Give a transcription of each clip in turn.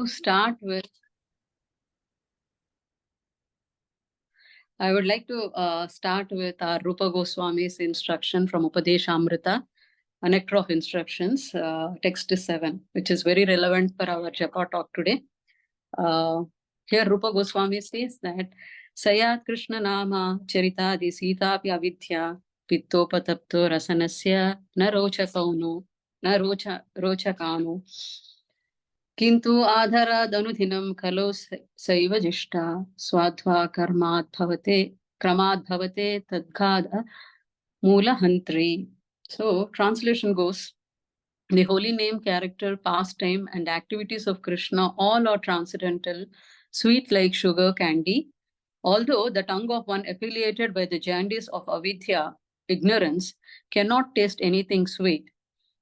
start with, I would like to start with our Rupa Goswami's instruction from Upadeshamrita, a nectar of instructions, text 7, which is very relevant for our Japa talk today. Here Rupa Goswami says that Sayat Krishna Nama Charitadi Sita Avidya Pittopatapto Rasanasya Na Rochakauno Na Rochakano किन्तु आधारादनुदिनं खलु सैव जिष्टा स्वाध्वा कर्माद्भवते क्रमाद्भवते तद्घाद मूलहन्त्री. So translation goes, the holy name, character, pastime, and activities of Krishna all are transcendental, sweet like sugar candy. Although the tongue of one affiliated by the jaundice of avidya, ignorance, cannot taste anything sweet,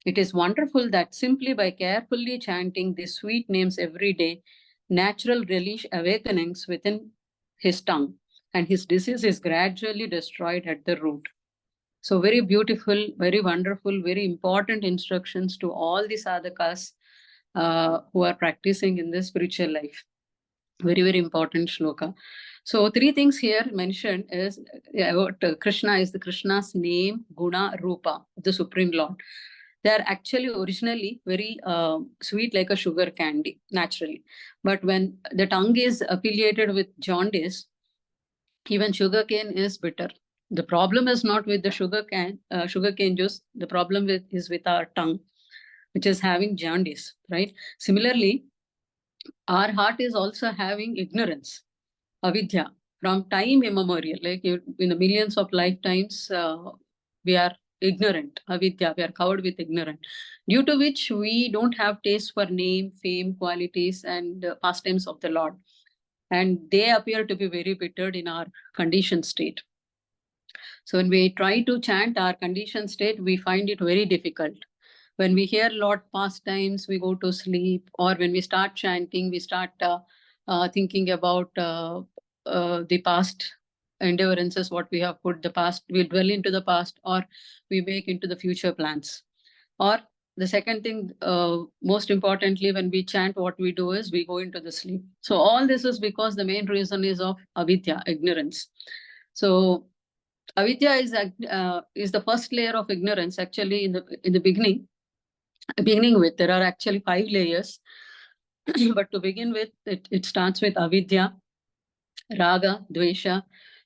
it is wonderful that simply by carefully chanting these sweet names every day, natural relish awakenings within his tongue, and his disease is gradually destroyed at the root. So very beautiful, very wonderful, very important instructions to all the sadhakas who are practicing in this spiritual life. Very, very important shloka. So three things here mentioned is about Krishna is the Krishna's name, guna, rupa, the Supreme Lord. They are actually originally very sweet like a sugar candy, naturally. But when the tongue is affiliated with jaundice, even sugarcane is bitter. The problem is not with the sugarcane juice. The problem is with our tongue, which is having jaundice, right? Similarly, our heart is also having ignorance, avidya, from time immemorial. Like in the millions of lifetimes, we are ignorant, avidya, we are covered with ignorance, due to which we don't have taste for name, fame, qualities, and pastimes of the Lord. And they appear to be very bitter in our conditioned state. So when we try to chant our conditioned state, we find it very difficult. When we hear Lord pastimes, we go to sleep, or when we start chanting, we start thinking about the past endeavorances, what we have put the past, we dwell into the past, or we make into the future plans. Or the second thing, most importantly, when we chant, what we do is we go into the sleep. So all this is because the main reason is of avidya, ignorance. So avidya is the first layer of ignorance. Actually, in the beginning with, there are actually 5 layers. But to begin with, it starts with avidya, raga, dvesha,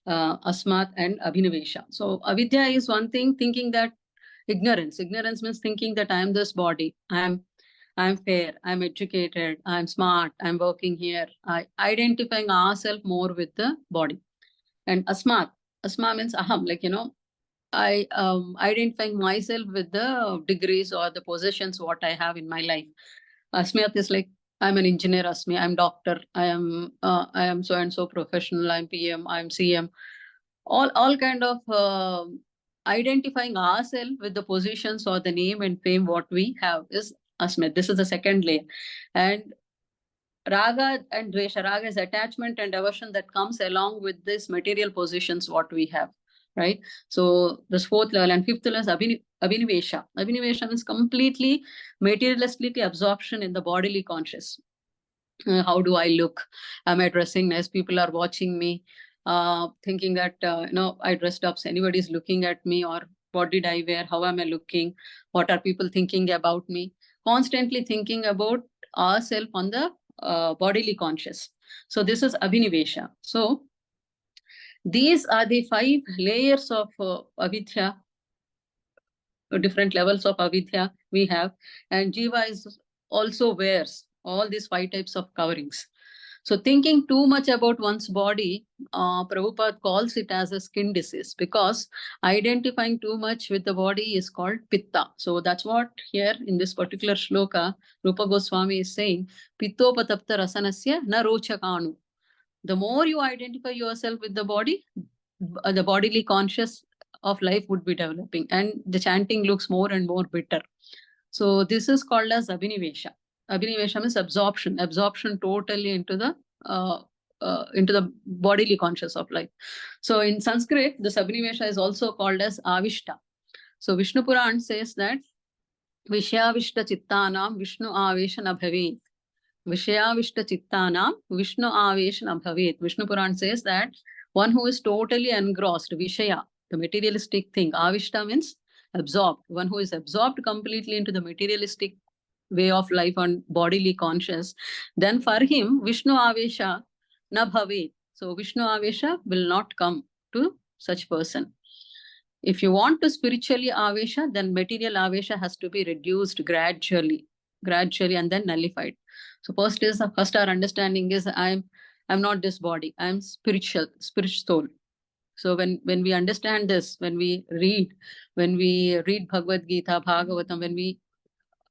asmat, and abhinivesha. So avidya is one thing, thinking that ignorance means thinking that I am this body, I'm fair, I'm educated, I'm smart, I'm working here, identifying ourselves more with the body. And asma means aham, like, I identifying myself with the degrees or the possessions what I have in my life. Asmiyat is like, I'm an engineer, Asmi, I'm doctor, I am so and so professional, I'm PM, I'm CM. All kind of identifying ourselves with the positions or the name and fame what we have is Asmit. This is the second layer. And Raga and Dvesha. Raga is attachment and devotion that comes along with this material positions what we have, right? So this fourth level. And fifth level is Abhinivesha. Abhinivesha means completely materialistic absorption in the bodily conscious. How do I look? Am I dressing nice? People are watching me, thinking that, I dressed up, so anybody's looking at me, or what did I wear? How am I looking? What are people thinking about me? Constantly thinking about ourselves on the bodily conscious. So this is Abhinivesha. So these are the 5 layers of avidya, different levels of avidya we have. And Jiva is also wears all these 5 types of coverings. So thinking too much about one's body, Prabhupada calls it as a skin disease, because identifying too much with the body is called pitta. So that's what here in this particular shloka, Rupa Goswami is saying, Pittopatapta rasanasya na rochakanu. The more you identify yourself with the body, the bodily conscious of life would be developing, and the chanting looks more and more bitter. So this is called as Abhinivesha. Abhinivesha means absorption totally into the bodily conscious of life. So in Sanskrit, this Abhinivesha is also called as Avishta. So Vishnu Puran says that Vishyavishta Chittanam Vishnu Avesha na bhavet. Vishayavishta Chittanam Vishnu Aveshna Bhavet. Vishnu Puran says that one who is totally engrossed, Vishaya, the materialistic thing, Avishta means absorbed. One who is absorbed completely into the materialistic way of life and bodily conscious, then for him, Vishnu Avesha na Bhavet. So Vishnu Avesha will not come to such person. If you want to spiritually Avesha, then material Avesha has to be reduced gradually and then nullified. So first our understanding is I'm not this body. I'm spiritual soul. So when we understand this, when we read Bhagavad Gita, Bhagavatam, when we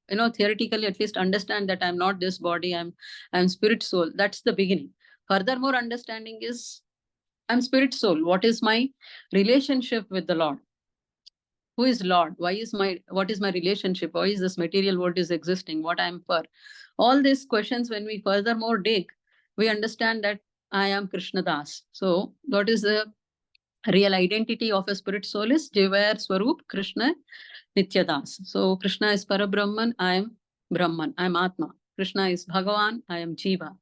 theoretically at least understand that I'm not this body, I'm spirit soul. That's the beginning. Furthermore, understanding is I'm spirit soul. What is my relationship with the Lord? Who is Lord? What is my relationship? Why is this material world is existing? What I am for? All these questions, when we furthermore dig, we understand that I am Krishna Das. So what is the real identity of a spirit soul is Jivair Swarup Krishna Nityadas. So Krishna is Parabrahman, I am Brahman, I am Atma. Krishna is Bhagavan, I am Jiva.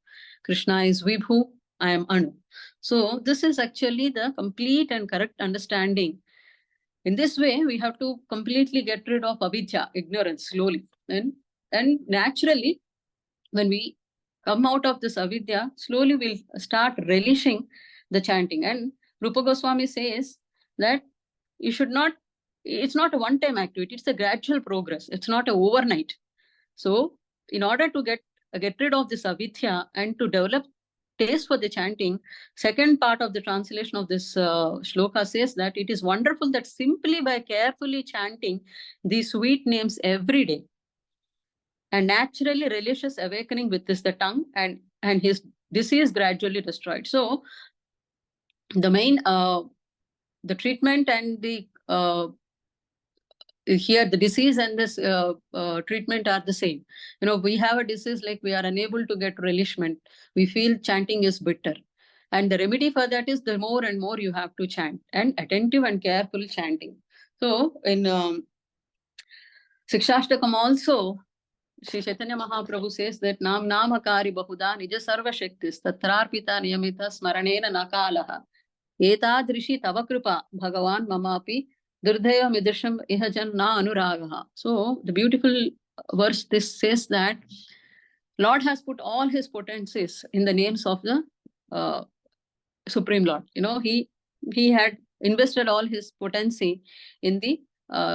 Krishna is Vibhu, I am Anu. So this is actually the complete and correct understanding. In this way, we have to completely get rid of avidya, ignorance, slowly. And naturally, when we come out of this avidya, slowly we'll start relishing the chanting. And Rupa Goswami says that you should not, it's not a one-time activity, it's a gradual progress. It's not a overnight. So in order to get rid of this avidya and to develop taste for the chanting, second part of the translation of this shloka says that it is wonderful that simply by carefully chanting these sweet names every day, and naturally religious awakening with this the tongue, and his disease gradually destroyed. So the main the treatment and the here the disease and this treatment are the same. We have a disease like we are unable to get relishment. We feel chanting is bitter. And the remedy for that is the more and more you have to chant, and attentive and careful chanting. So in Sikshashtakam also, Sri Chaitanya Mahaprabhu says that Nam Namakari Bahuda Nija Sarva Shaktis Tatrarpita Niyamita Smaranena Nakalaha Etadrishi Tava Kripa Bhagavan Mamapi Durdeva Midrisham Ihajan Na Anuragaha. So the beautiful verse this says that Lord has put all his potencies in the names of the Supreme Lord. He had invested all his potency in the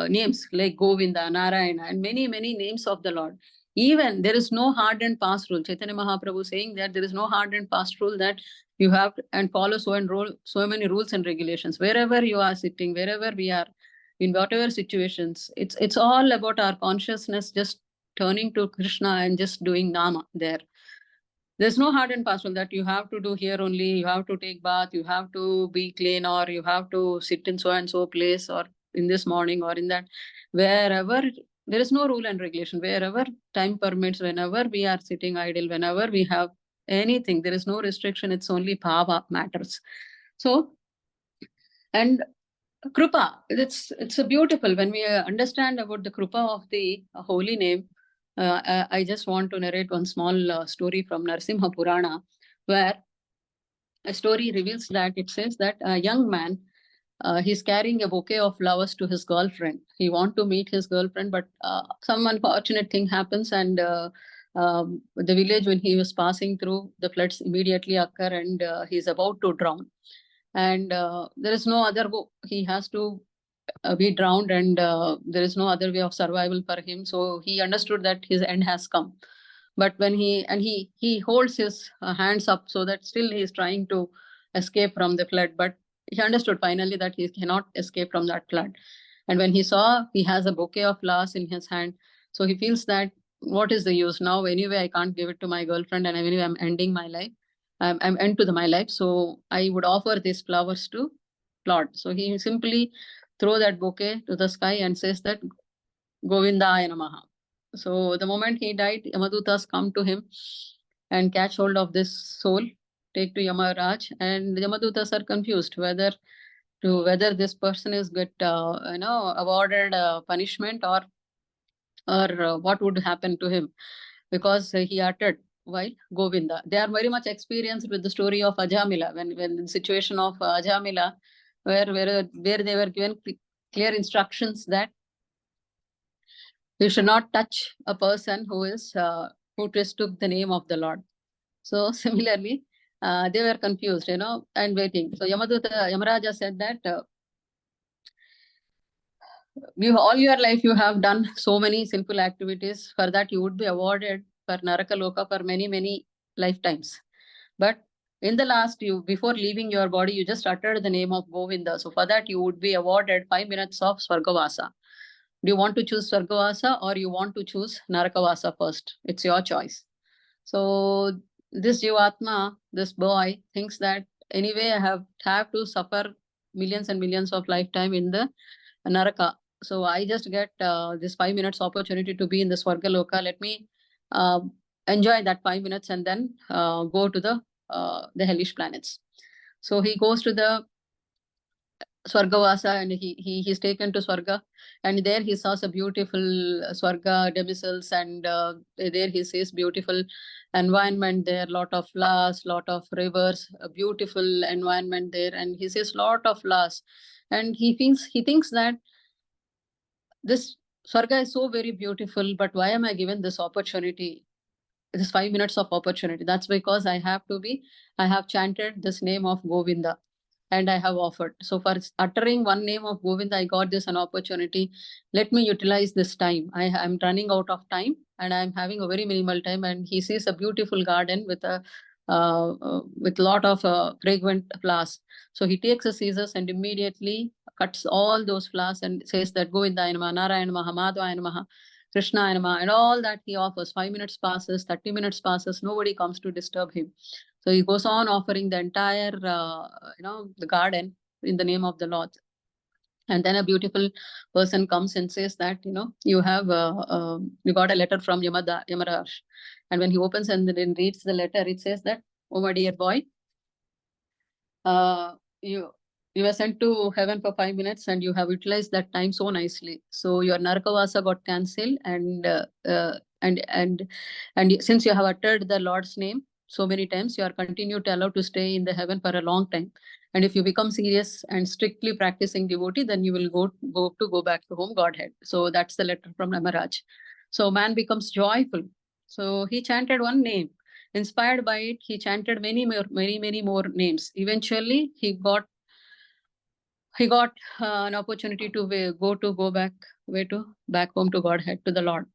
names like Govinda, Narayana, and many, many names of the Lord. Even there is no hard and fast rule. Chaitanya Mahaprabhu saying that there is no hard and fast rule that you have to, and follow so many rules and regulations. Wherever you are sitting, wherever we are, in whatever situations, it's all about our consciousness just turning to Krishna and just doing Nama there. There's no hard and fast rule that you have to do here only, you have to take bath, you have to be clean, or you have to sit in so and so place, or in this morning, or in that. Wherever, there is no rule and regulation. Wherever time permits, whenever we are sitting idle, whenever we have anything, there is no restriction. It's only bhava matters. So, and Krupa, it's a beautiful when we understand about the Krupa of the holy name. I just want to narrate one small story from Narsimha Purana, where a story reveals that it says that a young man, he's carrying a bouquet of flowers to his girlfriend. He wants to meet his girlfriend, but some unfortunate thing happens, and the village when he was passing through, the floods immediately occur, and he's about to drown. And there is no other go. He has to be drowned, and there is no other way of survival for him. So he understood that his end has come. But when he holds his hands up so that still he is trying to escape from the flood, but he understood finally that he cannot escape from that flood. And when he saw he has a bouquet of flowers in his hand, so he feels that what is the use now? Anyway, I can't give it to my girlfriend, and anyway, I'm ending my life. I'm end to my life. So I would offer these flowers to Lord. So he simply throw that bouquet to the sky and says that Govindaya Namaha. So the moment he died, Yamadutas come to him and catch hold of this soul, take to Yamaraj, and the Yamadutas are confused whether this person is get awarded punishment or what would happen to him, because he uttered while Govinda. They are very much experienced with the story of Ajamila, when the situation of Ajamila, where they were given clear instructions that you should not touch a person who took the name of the Lord. So similarly, they were confused, and waiting. So Yamaraja said that all your life you have done so many sinful activities. For that you would be awarded for Narakaloka for many, many lifetimes. But in the last, before leaving your body, you just uttered the name of Govinda. So for that you would be awarded 5 minutes of Swargavasa. Do you want to choose Swargavasa or you want to choose Narakavasa first? It's your choice. So this Jivatma, this boy, thinks that anyway I have to suffer millions and millions of lifetime in the Naraka. So I just get this 5 minutes opportunity to be in the Swargaloka. Let me uh, enjoy that 5 minutes and then go to the hellish planets. So he goes to the Swargavasa and he's taken to Swarga, and there he saw some beautiful Swarga demisals, and there he sees beautiful environment there, lot of flowers, lot of rivers, a beautiful environment there, and he sees lot of flowers, and he thinks that this Swarga is so very beautiful, but why am I given this opportunity? This 5 minutes of opportunity. That's because I have chanted this name of Govinda and I have offered. So for uttering one name of Govinda, I got this an opportunity. Let me utilize this time. I'm running out of time and I'm having a very minimal time. And he sees a beautiful garden with a with lot of fragrant flowers. So he takes a scissors and immediately cuts all those flowers and says that Govinda Namaha, Narayana Namaha, Madhava Namaha, Krishna Namaha, and all that he offers. 5 minutes passes, 30 minutes passes, nobody comes to disturb him. So he goes on offering the entire, the garden in the name of the Lord. And then a beautiful person comes and says that, you got a letter from Yamaraj. And when he opens and then reads the letter, it says that, oh, my dear boy, you were sent to heaven for 5 minutes and you have utilized that time so nicely. So your Narakavasa got cancelled, and since you have uttered the Lord's name so many times, you are continued to allowed to stay in the heaven for a long time. And if you become serious and strictly practicing devotee, then you will go back to home Godhead. So that's the letter from Namaraj. So man becomes joyful. So he chanted one name. Inspired by it, he chanted many more names. Eventually, he got an opportunity to go back home to Godhead, to the Lord.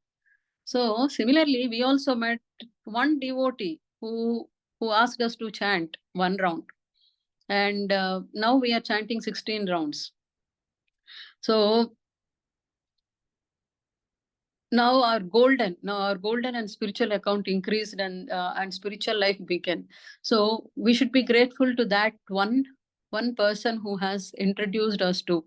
So similarly, we also met one devotee who asked us to chant one round, and now we are chanting 16 rounds. So now our golden and spiritual account increased, and spiritual life began. So we should be grateful to that one person who has introduced us to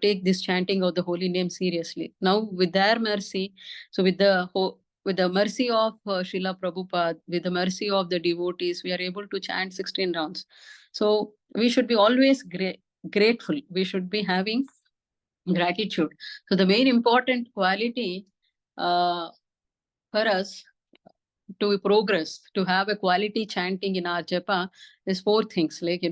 take this chanting of the holy name seriously. Now with their mercy, so with the mercy of Srila Prabhupada, with the mercy of the devotees, we are able to chant 16 rounds. So we should be always grateful. We should be having gratitude. So the main important quality for us to progress, to have a quality chanting in our japa, is 4 things. Like,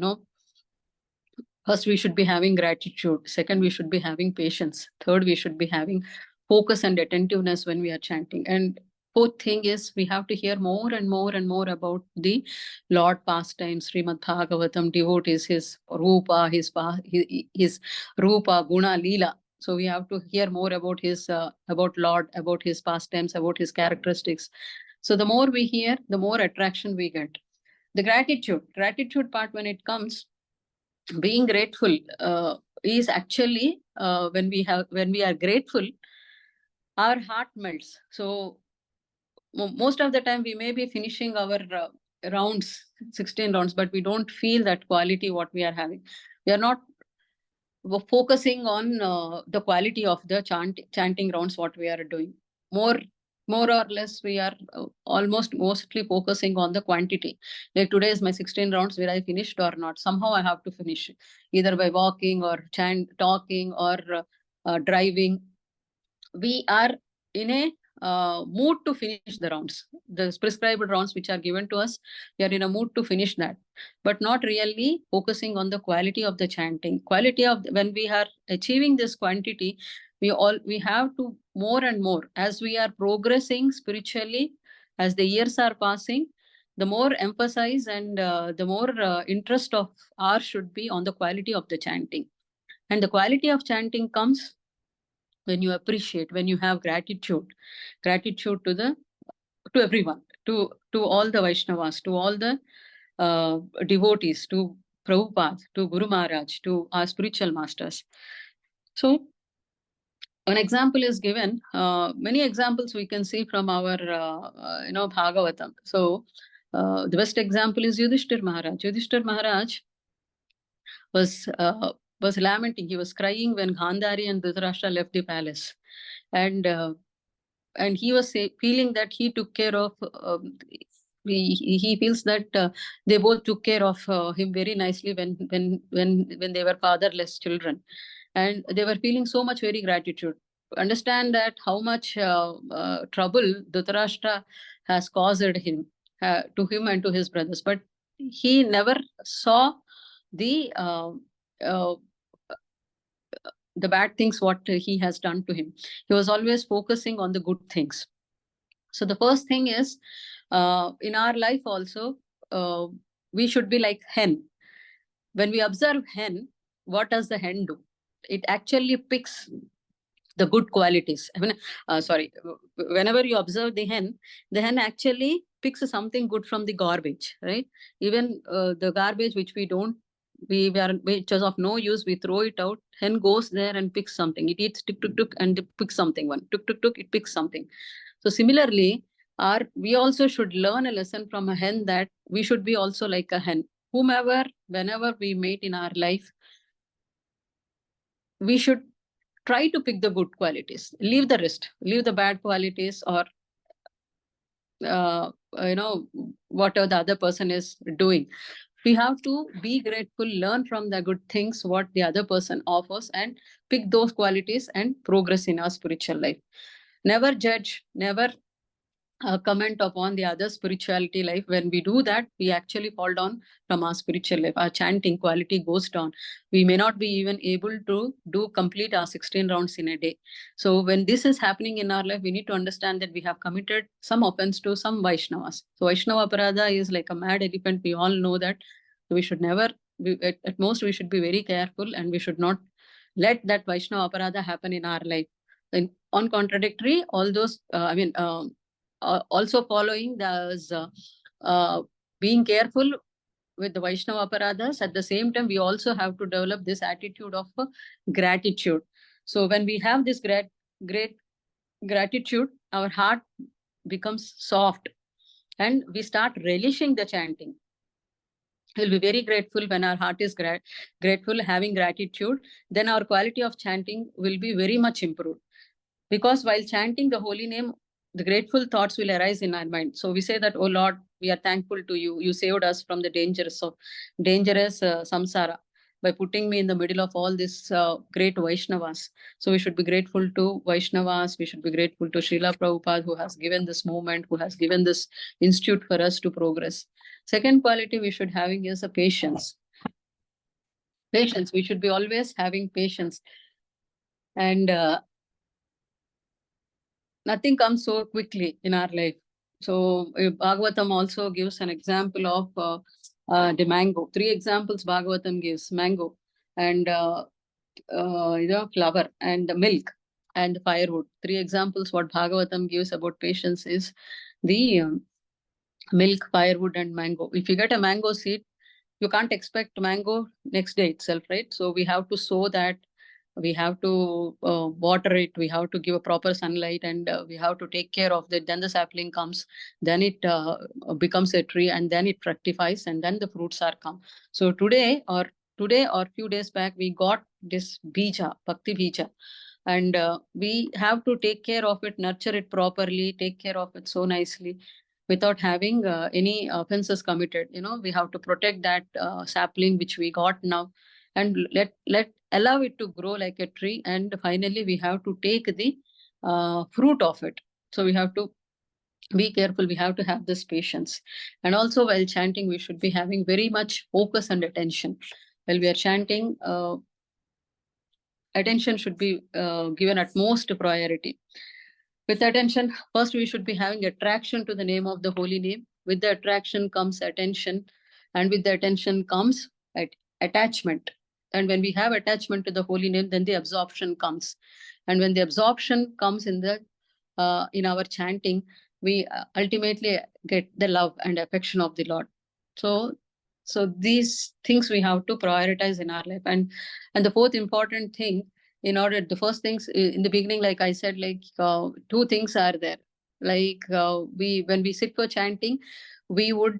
first we should be having gratitude. Second, we should be having patience. Third, we should be having focus and attentiveness when we are chanting. And fourth thing is we have to hear more and more and more about the Lord pastimes, Srimad Bhagavatam, devotees, his Rupa, his Rupa, Guna, Leela. So we have to hear more about his, about Lord, about his pastimes, about his characteristics. So the more we hear, the more attraction we get. The gratitude part, when it comes, being grateful is actually when we are grateful, our heart melts. So most of the time we may be finishing our rounds, 16 rounds, but we don't feel that quality what we are having. We are not focusing on the quality of the chanting rounds what we are doing. More or less we are mostly focusing on the quantity. Like today is my 16 rounds, where I finished or not. Somehow I have to finish it, either by walking or talking or driving. We are in a mood to finish the rounds, the prescribed rounds which are given to us. We are in a mood to finish that, but not really focusing on the quality of the chanting. Quality of when we are achieving this quantity, we have to more and more as we are progressing spiritually, as the years are passing, the more emphasis and the more interest of ours should be on the quality of the chanting. And the quality of chanting comes when you appreciate, when you have gratitude to everyone, to all the Vaishnavas, to all the devotees, to Prabhupada, to Guru Maharaj, to our spiritual masters. So an example is given. Many examples we can see from our Bhagavatam. So the best example is Yudhishthir Maharaj. Yudhishthir Maharaj was uh, was lamenting. He was crying when Gandhari and Dhritarashtra left the palace, and he was feeling that he took care of. He feels that they both took care of him very nicely when they were fatherless children, and they were feeling so much very gratitude. Understand that how much trouble Dhritarashtra has caused him, to him and to his brothers, but he never saw the uh, the bad things what he has done to him. He was always focusing on the good things. So the first thing is, in our life also, we should be like hen. When we observe hen, what does the hen do? It actually picks the good qualities. I mean, whenever you observe the hen actually picks something good from the garbage, right? Even the garbage which which is of no use, we throw it out. Hen goes there and picks something. It eats tuk tuk tuk and it picks something. One tuk tuk tuk, it picks something. So similarly, we also should learn a lesson from a hen, that we should be also like a hen. Whomever, whenever we meet in our life, we should try to pick the good qualities, leave the rest, leave the bad qualities, or uh, you know whatever the other person is doing. We have to be grateful, learn from the good things what the other person offers, and pick those qualities and progress in our spiritual life. Never judge, never comment upon the other spirituality life. When we do that, we actually fall down from our spiritual life. Our chanting quality goes down. We may not be even able to do complete our 16 rounds in a day. So when this is happening in our life, we need to understand that we have committed some offense to some Vaishnavas. So Vaishnava Aparadha is like a mad elephant. We all know that. We should never, at most, we should be very careful, and we should not let that Vaishnava Aparadha happen in our life. On contradictory, all those, also following those, being careful with the Vaishnava Aparadhas. At the same time, we also have to develop this attitude of gratitude. So when we have this great gratitude, our heart becomes soft and we start relishing the chanting. We'll be very grateful when our heart is grateful, having gratitude. Then our quality of chanting will be very much improved. Because while chanting the holy name, the grateful thoughts will arise in our mind. So we say that, oh Lord, we are thankful to you. You saved us from the dangerous samsara by putting me in the middle of all these great Vaishnavas. So we should be grateful to Vaishnavas. We should be grateful to Srila Prabhupada, who has given this movement, who has given this institute for us to progress. Second quality we should having is a patience. Patience. We should be always having patience. And nothing comes so quickly in our life. So Bhagavatam also gives an example of the mango. Three examples Bhagavatam gives: mango, and flower, and the milk, and the firewood. Three examples what Bhagavatam gives about patience is the milk, firewood, and mango. If you get a mango seed, you can't expect mango next day itself, right? So we have to sow that, we have to water it, we have to give a proper sunlight, and we have to take care of it. Then the sapling comes, then it becomes a tree, and then it fructifies, and then the fruits are come. So today or few days back, we got this bija, bhakti bija, and we have to take care of it, nurture it properly, take care of it so nicely, without having any offenses committed. We have to protect that sapling which we got now, and let allow it to grow like a tree, and finally we have to take the fruit of it. So we have to be careful. We have to have this patience. And also while chanting, we should be having very much focus and attention. While we are chanting, attention should be given at most priority. With attention, first we should be having attraction to the name of the holy name. With the attraction comes attention, and with the attention comes attachment. And when we have attachment to the holy name, then the absorption comes. And when the absorption comes in our chanting, we ultimately get the love and affection of the Lord. So these things we have to prioritize in our life. And the fourth important thing, the first things in the beginning, like I said, two things are there. When we sit for chanting, we would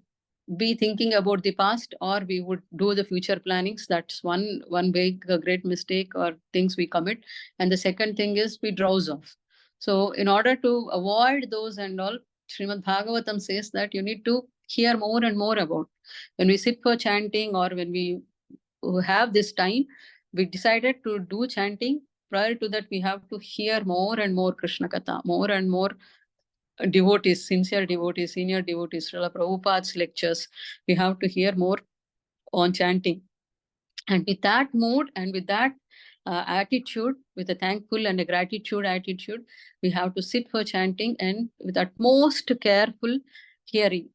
be thinking about the past, or we would do the future plannings. That's one big great mistake or things we commit. And the second thing is we drowse off. So in order to avoid those and all, Srimad Bhagavatam says that you need to hear more and more about. When we sit for chanting, or when we have this time, we decided to do chanting. Prior to that, we have to hear more and more Krishna Katha, more and more devotees, sincere devotees, senior devotees, Srila Prabhupada's lectures. We have to hear more on chanting. And with that mood and with that attitude, with a thankful and a gratitude attitude, we have to sit for chanting and with utmost careful hearing.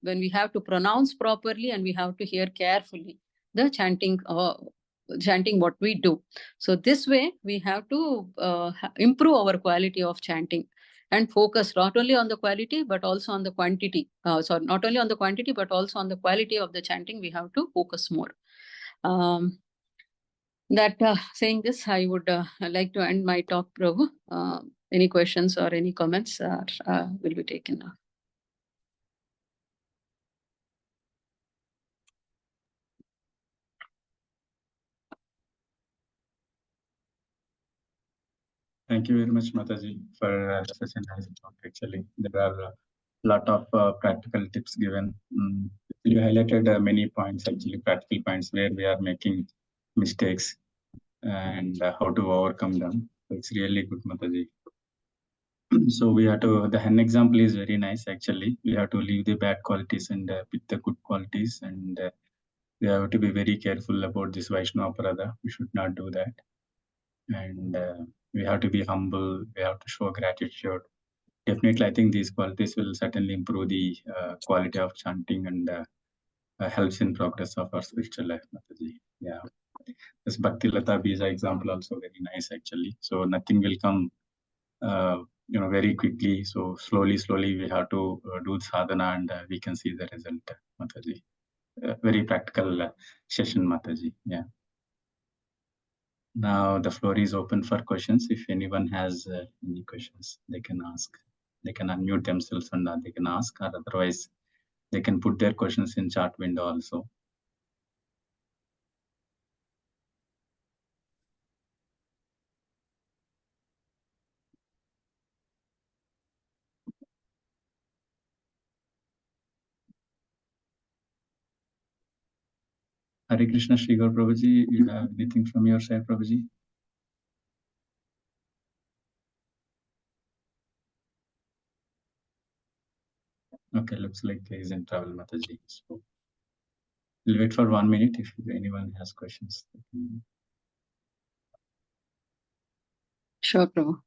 When we have to pronounce properly and we have to hear carefully the chanting what we do. So this way we have to improve our quality of chanting and focus not only on the quality but also on the quantity. Not only on the quantity but also on the quality of the chanting. We have to focus more. Saying this, I would like to end my talk, Prabhu. Any questions or any comments will be taken now. Thank you very much, Mataji, for such a nice talk. Actually, there are a lot of practical tips given. You highlighted many points, actually practical points where we are making mistakes and how to overcome them. So it's really good, Mataji. So we have to, the hen example is very nice, actually. We have to leave the bad qualities and pick the good qualities, and we have to be very careful about this Vaishnava Parada. We should not do that. And we have to be humble. We have to show gratitude. Definitely, I think these qualities will certainly improve the quality of chanting and helps in progress of our spiritual life, Mataji. Yeah. This Bhakti Lata Bija example also very nice, actually. So nothing will come very quickly. So slowly we have to do sadhana, and we can see the result, Mataji. Very practical session, Mataji. Yeah. Now the floor is open for questions. If anyone has any questions, they can ask. They can unmute themselves and they can ask, or otherwise they can put their questions in chat window also. Hare Krishna, Shri Gaur Prabhuji, you have anything from your side, Prabhuji? Okay, looks like he is in travel, Mataji. So we'll wait for 1 minute if anyone has questions. Sure, Prabhu.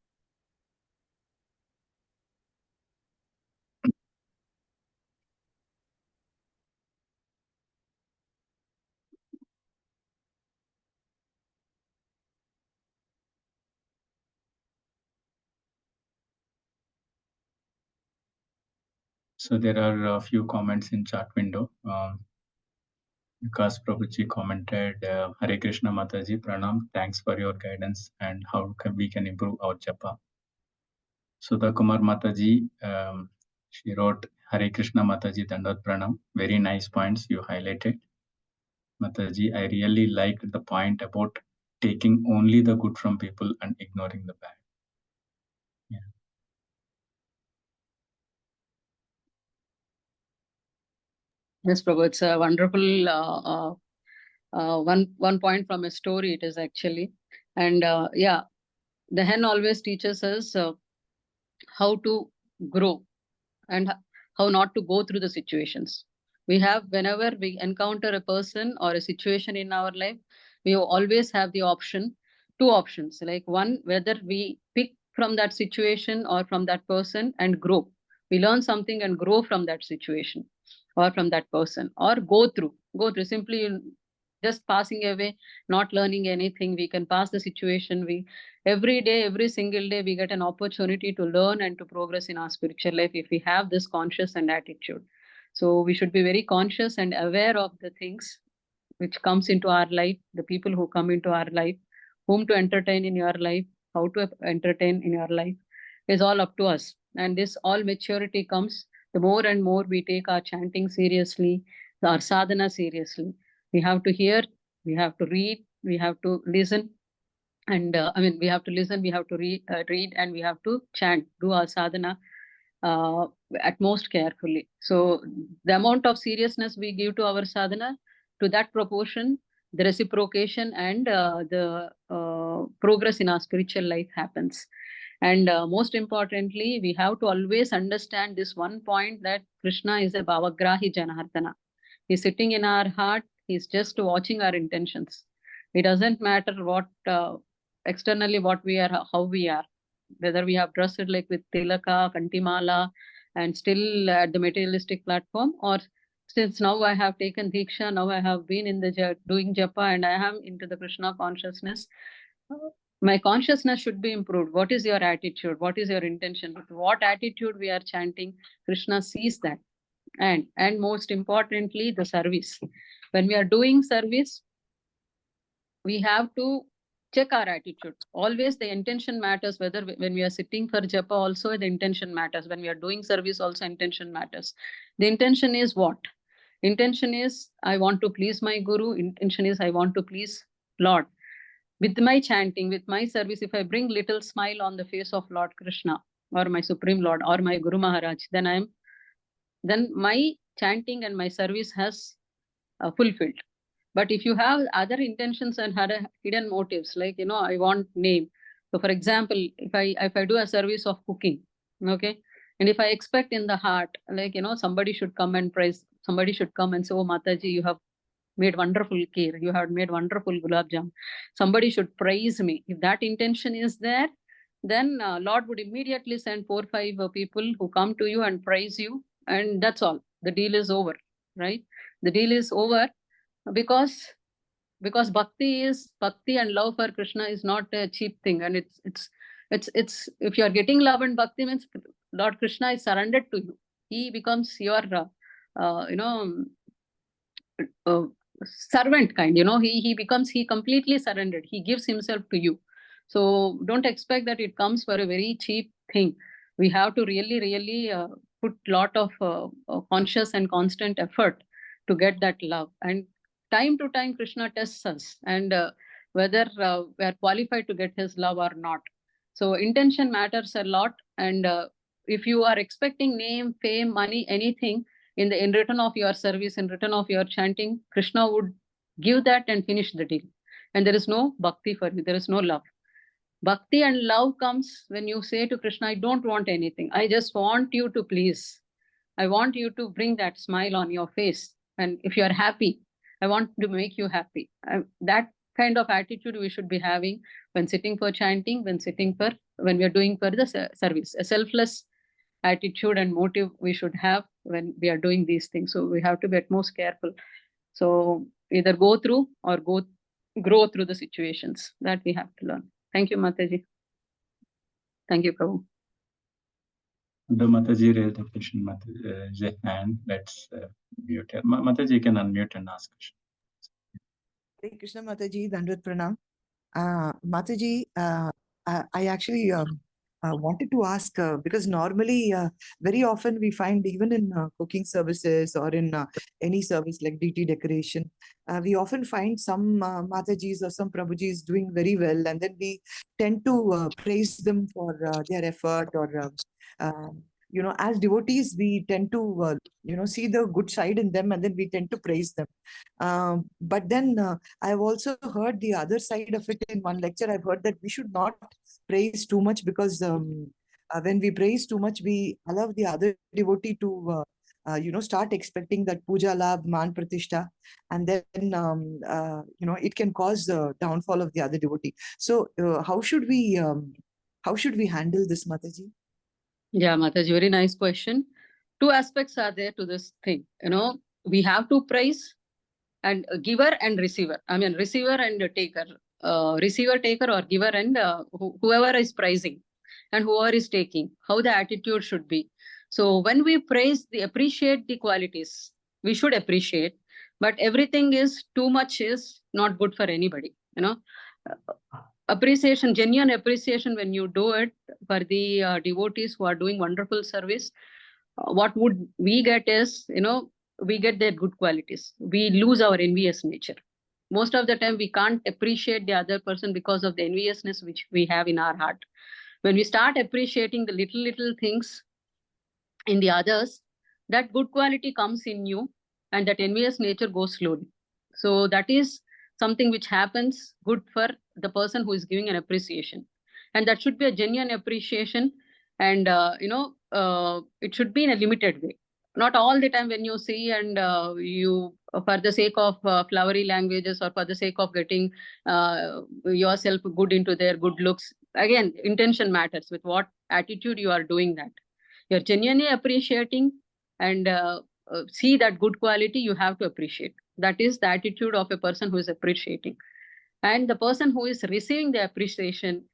So there are a few comments in chat window. Vikas Prabhuji commented, Hare Krishna Mataji, Pranam, thanks for your guidance and how we can improve our japa. Sudha Kumar Mataji, she wrote, Hare Krishna Mataji, Dandat Pranam. Very nice points you highlighted. Mataji, I really liked the point about taking only the good from people and ignoring the bad. Yeah. Yes, Prabhu, it's a wonderful one point from a story. It is actually, and yeah, the hen always teaches us how to grow, and how not to go through the situations. We have, whenever we encounter a person or a situation in our life, we always have the option, two options. Like one, whether we pick from that situation or from that person and grow. We learn something and grow from that situation or from that person, or go through simply just passing away, not learning anything. We can pass the situation. We every day, every single day, we get an opportunity to learn and to progress in our spiritual life if we have this conscious and attitude. So we should be very conscious and aware of the things which comes into our life, the people who come into our life, whom to entertain in your life, how to entertain in your life, is all up to us. And this all maturity comes the more and more we take our chanting seriously, our sadhana seriously. We have to hear, we have to read, we have to listen, and we have to listen, we have to read, and we have to chant, do our sadhana uh, at most carefully. So the amount of seriousness we give to our sadhana, to that proportion, the reciprocation and the progress in our spiritual life happens. And most importantly, we have to always understand this one point, that Krishna is a Bhavagrahi Janardana. He's sitting in our heart. He's just watching our intentions. It doesn't matter what externally what we are, how we are, whether we have dressed like with tilaka, kantimala, and still at the materialistic platform, or since now I have taken diksha, now I have been in the doing japa, and I am into the Krishna consciousness. My consciousness should be improved. What is your attitude? What is your intention? With what attitude we are chanting? Krishna sees that. And most importantly, the service. When we are doing service, we have to check our attitude. Always the intention matters, whether when we are sitting for japa also, the intention matters. When we are doing service also, intention matters. The intention is what? Intention is, I want to please my guru. Intention is, I want to please Lord. With my chanting, with my service, if I bring little smile on the face of Lord Krishna, or my Supreme Lord, or my Guru Maharaj, then my chanting and my service has fulfilled. But if you have other intentions and had hidden motives, like, I want name. So for example, if I do a service of cooking, okay, and if I expect in the heart, like, somebody should come and praise, somebody should come and say, oh Mataji, you have made wonderful kheer, you have made wonderful gulab jam, somebody should praise me. If that intention is there, then Lord would immediately send 4 5 people who come to you and praise you, and that's all, the deal is over, right? The deal is over, because bhakti and love for Krishna is not a cheap thing. And it's if you are getting love and bhakti, means Lord Krishna is surrendered to you. He becomes your uh, you know uh, servant kind. He completely surrendered. He gives himself to you. So don't expect that it comes for a very cheap thing. We have to really put lot of conscious and constant effort to get that love. And time to time Krishna tests us, and whether we are qualified to get his love or not. So intention matters a lot. And if you are expecting name, fame, money, anything in return of your service, in return of your chanting, Krishna would give that and finish the deal. And there is no bhakti for you, there is no love. Bhakti and love comes when you say to Krishna, I don't want anything, I just want you to please. I want you to bring that smile on your face. And if you are happy, I want to make you happy. That kind of attitude we should be having when sitting for chanting, when we are doing for the service. A selfless attitude and motive we should have when we are doing these things. So we have to be at most careful. So either go through or grow through the situations that we have to learn. Thank you, Mataji. Thank you, Prabhu. The Mataji raised a question, Mataji hand. Let's mute her. Mataji, you can unmute and ask question. Hare Krishna Mataji, Dandvat Pranam. Mataji, I actually wanted to ask, because normally, very often we find even in cooking services or in any service like DT decoration, we often find some Matajis or some Prabhujis doing very well, and then we tend to praise them for their effort, or as devotees, we tend to see the good side in them, and then we tend to praise them. But then I've also heard the other side of it in one lecture. I've heard that we should not praise too much, because when we praise too much, we allow the other devotee to start expecting that puja labh, man pratishtha, and then it can cause the downfall of the other devotee. So how should we handle this, Mataji? Yeah, Mataji, very nice question. Two aspects are there to this thing. We have to praise and giver and receiver. I mean, receiver and taker. Receiver, taker, or giver, and whoever is praising and whoever is taking, how the attitude should be. So when we praise, appreciate the qualities, we should appreciate, but everything is too much is not good for anybody. Appreciation, genuine appreciation, when you do it for the devotees who are doing wonderful service, what would we get is, we get their good qualities. We lose our envious nature. Most of the time, we can't appreciate the other person because of the enviousness which we have in our heart. When we start appreciating the little things in the others, that good quality comes in you, and that envious nature goes slowly. So that is something which happens good for the person who is giving an appreciation, and that should be a genuine appreciation. And it should be in a limited way, not all the time when you see and you for the sake of flowery languages, or for the sake of getting yourself good into their good looks. Again, intention matters, with what attitude you are doing that. You're genuinely appreciating, and see that good quality, you have to appreciate. That is the attitude of a person who is appreciating. And the person who is receiving the appreciation,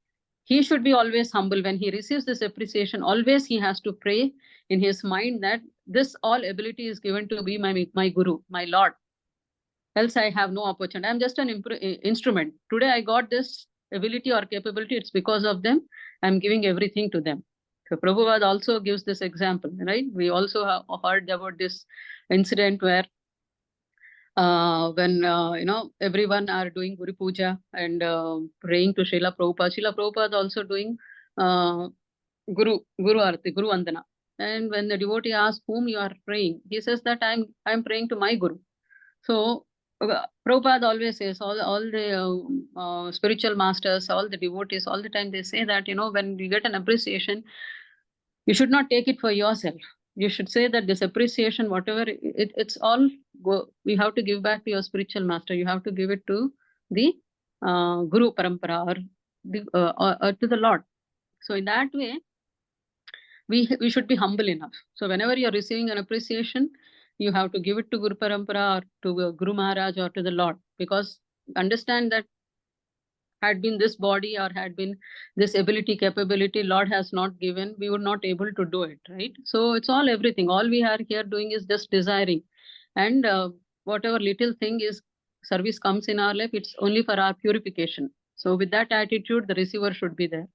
he should be always humble. When he receives this appreciation, always he has to pray in his mind that this all ability is given to be my Guru, my Lord. Else I have no opportunity. I'm just an instrument. Today I got this ability or capability. It's because of them. I'm giving everything to them. So Prabhupada also gives this example, right? We also have heard about this incident where when everyone are doing Guru Puja and praying to Srila Prabhupada. Srila Prabhupada also doing Guru Arati, Guru Vandana. And when the devotee asks whom you are praying, he says that I'm praying to my Guru. So Prabhupada always says, all the spiritual masters, all the devotees, all the time they say that, when you get an appreciation, you should not take it for yourself. You should say that this appreciation, whatever, it's all we have to give back to your spiritual master. You have to give it to the Guru Parampara, or to the Lord. So in that way, we should be humble enough. So whenever you're receiving an appreciation, you have to give it to Guru Parampara, or to Guru Maharaj, or to the Lord, because understand that had been this body, or had been this ability, capability, Lord has not given, we were not able to do it, right? So it's all everything. All we are here doing is just desiring. And whatever little thing is service comes in our life, it's only for our purification. So with that attitude, the receiver should be there.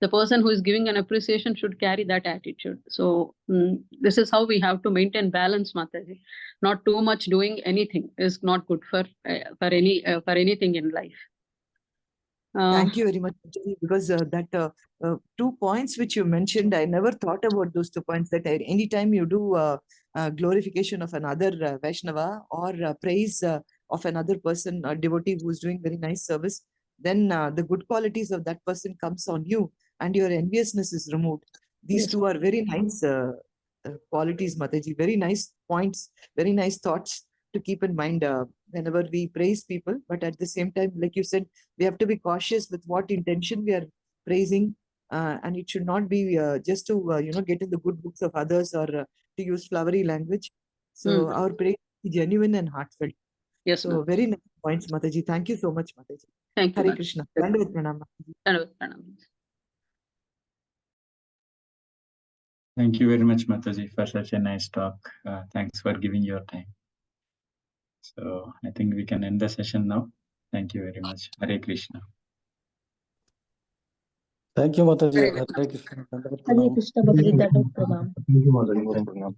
The person who is giving an appreciation should carry that attitude. So this is how we have to maintain balance, Mataji. Not too much doing anything is not good for anything in life. Thank you very much, Mataji, because that 2 points which you mentioned, I never thought about those 2 points. That anytime you do glorification of another Vaishnava, or praise of another person, a devotee who is doing very nice service, then the good qualities of that person comes on you, and your enviousness is removed. These Yes. two are very nice qualities, Mataji. Very nice points, very nice thoughts to keep in mind whenever we praise people. But at the same time, like you said, we have to be cautious with what intention we are praising, and it should not be just to get in the good books of others, or to use flowery language. So our praise is genuine and heartfelt. Yes, So very nice points, Mataji. Thank you so much, Mataji. Thank you. Hare Krishna. Dandavat pranam, Mataji. Dandavat pranam. Thank you very much, Mataji, for such a nice talk. Thanks for giving your time. So I think we can end the session now. Thank you very much. Hare Krishna. Thank you, Mataji. Hare Hare Krishna. Hare Krishna, Mataji. Dandavat pranam. Thank you, Mataji.